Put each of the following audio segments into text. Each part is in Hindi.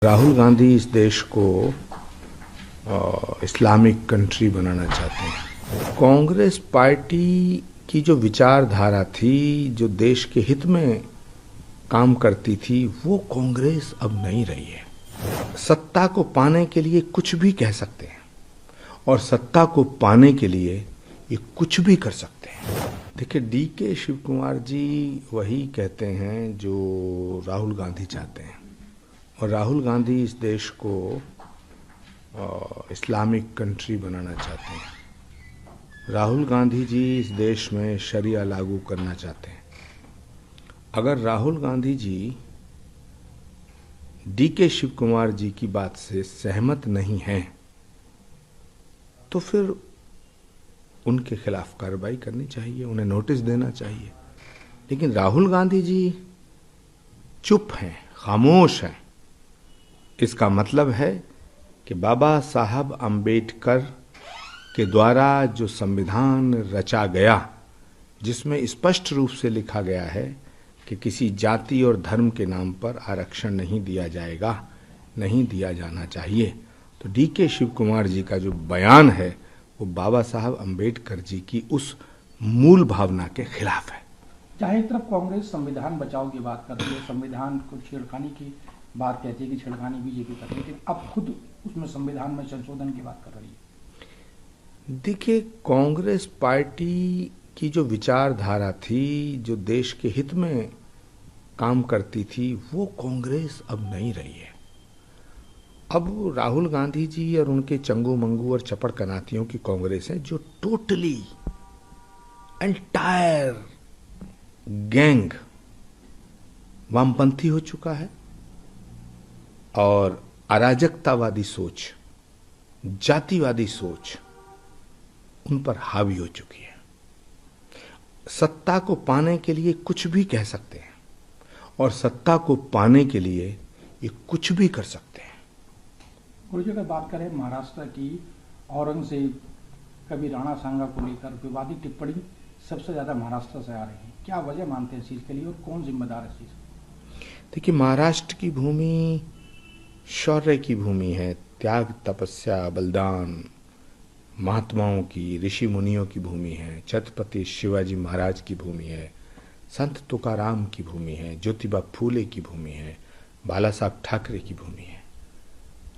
राहुल गांधी इस देश को इस्लामिक कंट्री बनाना चाहते हैं। कांग्रेस पार्टी की जो विचारधारा थी, जो देश के हित में काम करती थी, वो कांग्रेस अब नहीं रही है। सत्ता को पाने के लिए कुछ भी कह सकते हैं और सत्ता को पाने के लिए ये कुछ भी कर सकते हैं। देखिए, डीके शिव कुमार जी वही कहते हैं जो राहुल गांधी चाहते हैं, और राहुल गांधी इस देश को इस्लामिक कंट्री बनाना चाहते हैं। राहुल गांधी जी इस देश में शरिया लागू करना चाहते हैं। अगर राहुल गांधी जी डीके शिव कुमार जी की बात से सहमत नहीं हैं, तो फिर उनके खिलाफ कार्रवाई करनी चाहिए, उन्हें नोटिस देना चाहिए। लेकिन राहुल गांधी जी चुप हैं, खामोश हैं। इसका मतलब है कि बाबा साहब अंबेडकर के द्वारा जो संविधान रचा गया, जिसमें स्पष्ट रूप से लिखा गया है कि किसी जाति और धर्म के नाम पर आरक्षण नहीं दिया जाएगा, नहीं दिया जाना चाहिए, तो डीके शिव कुमार जी का जो बयान है वो बाबा साहब अंबेडकर जी की उस मूल भावना के खिलाफ है। चाहे एक तरफ कांग्रेस संविधान बचाओ की बात कर रही है, संविधान को छेड़खानी की बात कहती है कि छेड़खानी बीजेपी कर रही है, लेकिन अब खुद उसमें संविधान में संशोधन की बात कर रही है। देखिए, कांग्रेस पार्टी की जो विचारधारा थी, जो देश के हित में काम करती थी, वो कांग्रेस अब नहीं रही है। अब राहुल गांधी जी और उनके चंगू मंगू और चपड़ कनातियों की कांग्रेस है, जो टोटली एंटायर गैंग वामपंथी हो चुका है और अराजकतावादी सोच, जातिवादी सोच उन पर हावी हो चुकी है। सत्ता को पाने के लिए कुछ भी कह सकते हैं और सत्ता को पाने के लिए ये कुछ भी कर सकते हैं। गुरुजी, अगर बात करें महाराष्ट्र की, औरंगजेब, कभी राणा सांगा को लेकर विवादित टिप्पणी सबसे ज्यादा महाराष्ट्र से आ रही है, क्या वजह मानते हैं इस चीज के लिए और कौन जिम्मेदार है इस चीज? देखिए, महाराष्ट्र की भूमि शौर्य की भूमि है, त्याग, तपस्या, बलिदान, महात्माओं की, ऋषि मुनियों की भूमि है, छत्रपति शिवाजी महाराज की भूमि है, संत तुकाराम की भूमि है, ज्योतिबा फूले की भूमि है, बाला साहब ठाकरे की भूमि है।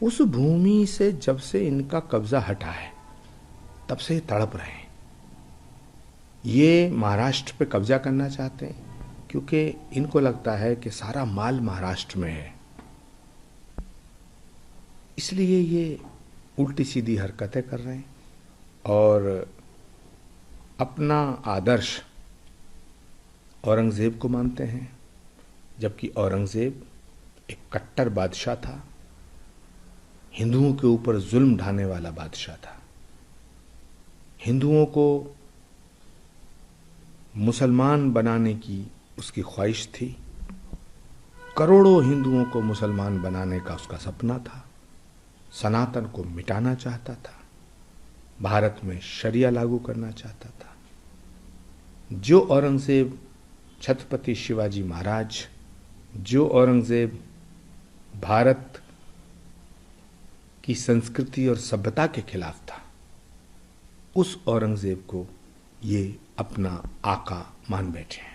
उस भूमि से जब से इनका कब्जा हटा है, तब से तड़प रहे हैं। ये महाराष्ट्र पे कब्जा करना चाहते हैं क्योंकि इनको लगता है कि सारा माल महाराष्ट्र में है, इसलिए ये उल्टी सीधी हरकतें कर रहे हैं और अपना आदर्श औरंगजेब को मानते हैं, जबकि औरंगजेब एक कट्टर बादशाह था, हिंदुओं के ऊपर जुल्म ढाने वाला बादशाह था। हिंदुओं को मुसलमान बनाने की उसकी ख्वाहिश थी, करोड़ों हिंदुओं को मुसलमान बनाने का उसका सपना था, सनातन को मिटाना चाहता था, भारत में शरिया लागू करना चाहता था। जो औरंगजेब छत्रपति शिवाजी महाराज, जो औरंगजेब भारत की संस्कृति और सभ्यता के खिलाफ था, उस औरंगजेब को ये अपना आका मान बैठे हैं।